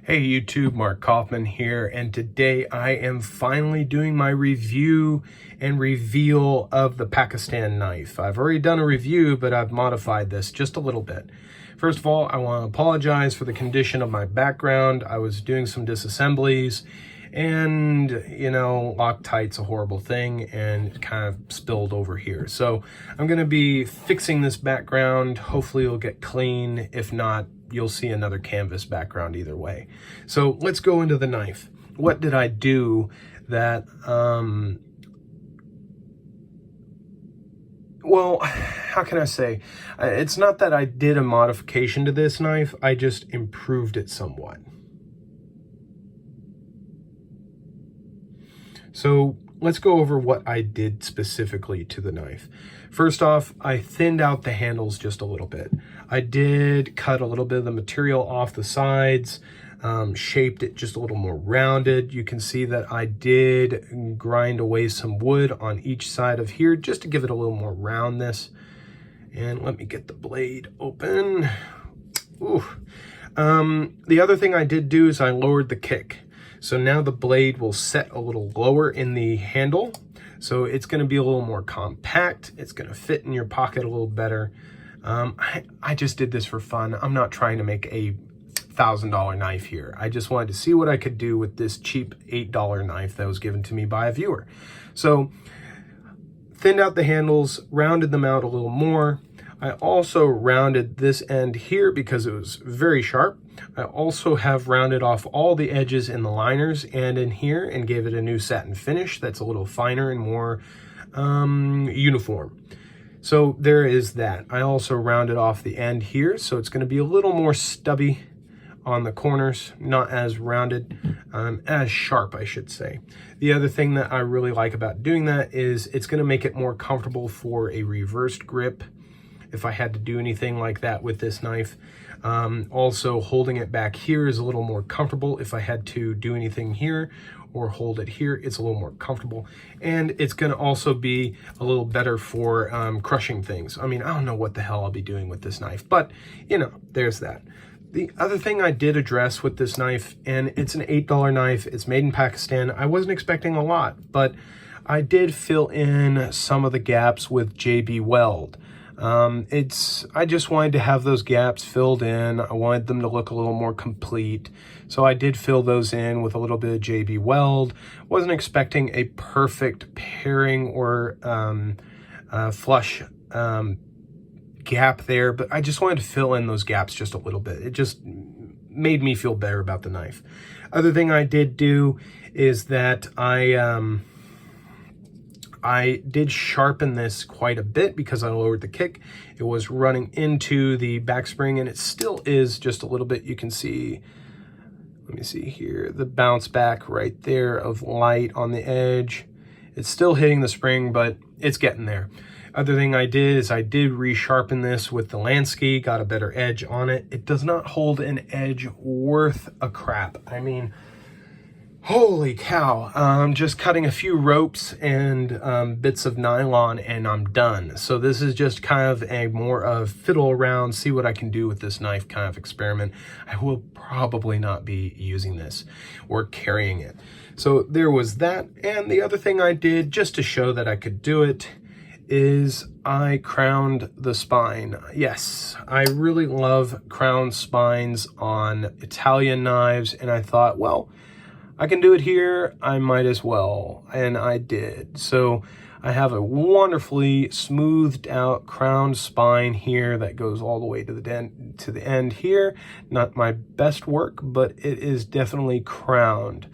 Hey YouTube, Mark Kaufman here, and today I am finally doing my review and reveal of the Pakistan knife. I've already done a review, but I've modified this just a little bit. First of all, I want to apologize for the condition of my background. I was doing some disassemblies, and Loctite's a horrible thing, and it kind of spilled over here. So I'm going to be fixing this background. Hopefully it'll get clean. If not, you'll see another canvas background either way. So let's go into the knife. What did I do that, well, how can I say? It's not that I did a modification to this knife, I just improved it somewhat. So let's go over what I did specifically to the knife. First off, I thinned out the handles just a little bit. I did cut a little bit of the material off the sides, shaped it just a little more rounded. You can see that I did grind away some wood on each side of here just to give it a little more roundness. And let me get the blade open. Ooh. The other thing I did do is I lowered the kick. So now the blade will set a little lower in the handle. So it's going to be a little more compact. It's going to fit in your pocket a little better. I just did this for fun. I'm not trying to make a $1,000 knife here. I just wanted to see what I could do with this cheap $8 knife that was given to me by a viewer. So thinned out the handles, rounded them out a little more. I also rounded this end here because it was very sharp. I also have rounded off all the edges in the liners and in here and gave it a new satin finish that's a little finer and more uniform. So there is that. I also rounded off the end here, so it's going to be a little more stubby on the corners, not as rounded, as sharp, I should say. The other thing that I really like about doing that is it's going to make it more comfortable for a reversed grip if I had to do anything like that with this knife. Also, holding it back here is a little more comfortable. If I had to do anything here or hold it here, it's a little more comfortable. And it's gonna also be a little better for crushing things. I mean, I don't know what the hell I'll be doing with this knife, but there's that. The other thing I did address with this knife, and it's an $8 knife, it's made in Pakistan. I wasn't expecting a lot, but I did fill in some of the gaps with JB Weld. I just wanted to have those gaps filled in. I wanted them to look a little more complete. So I did fill those in with a little bit of JB Weld. Wasn't expecting a perfect pairing or flush gap there, but I just wanted to fill in those gaps just a little bit. It just made me feel better about the knife. Other thing I did do is that I did sharpen this quite a bit because I lowered the kick. It was running into the back spring, and it still is just a little bit. You can see, let me see here, the bounce back right there of light on the edge. It's still hitting the spring, but it's getting there. Other thing I did is I did resharpen this with the Lansky, got a better edge on it. It does not hold an edge worth a crap. I mean, holy cow, I'm just cutting a few ropes and bits of nylon and I'm done. So this is just kind of a more of fiddle around, see what I can do with this knife kind of experiment. I will probably not be using this or carrying it. So there was that. And the other thing I did just to show that I could do it is I crowned the spine. Yes, I really love crowned spines on Italian knives, and I thought, well, I can do it here, I might as well, and I did. So I have a wonderfully smoothed out crowned spine here that goes all the way to the end here. Not my best work, but it is definitely crowned.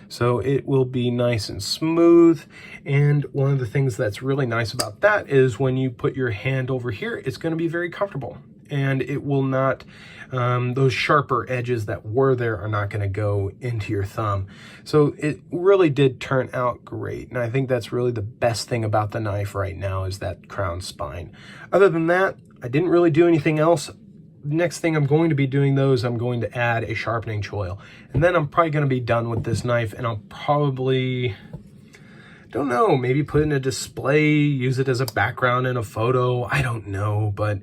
So it will be nice and smooth. And one of the things that's really nice about that is when you put your hand over here, it's going to be very comfortable. And it will not, those sharper edges that were there are not going to go into your thumb. So it really did turn out great. And I think that's really the best thing about the knife right now is that crown spine. Other than that, I didn't really do anything else. Next thing I'm going to be doing those, I'm going to add a sharpening choil. And then I'm probably going to be done with this knife, and I'll probably, don't know, maybe put it in a display, use it as a background in a photo. I don't know, but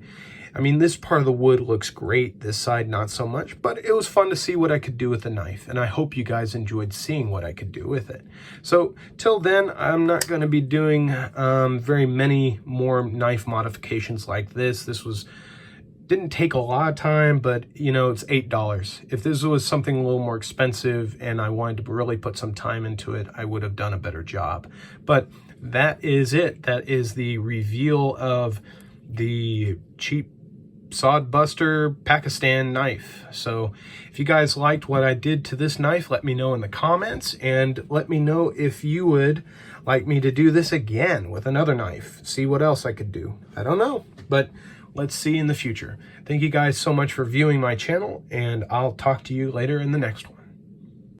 I mean, this part of the wood looks great, this side not so much, but it was fun to see what I could do with the knife, and I hope you guys enjoyed seeing what I could do with it. So till then, I'm not going to be doing very many more knife modifications like this. Didn't take a lot of time, but you know, it's $8. If this was something a little more expensive and I wanted to really put some time into it, I would have done a better job. But that is it. That is the reveal of the cheap Sodbuster Pakistan knife. So if you guys liked what I did to this knife, let me know in the comments, and let me know if you would like me to do this again with another knife. See what else I could do. I don't know, but let's see in the future. Thank you guys so much for viewing my channel, and I'll talk to you later in the next one.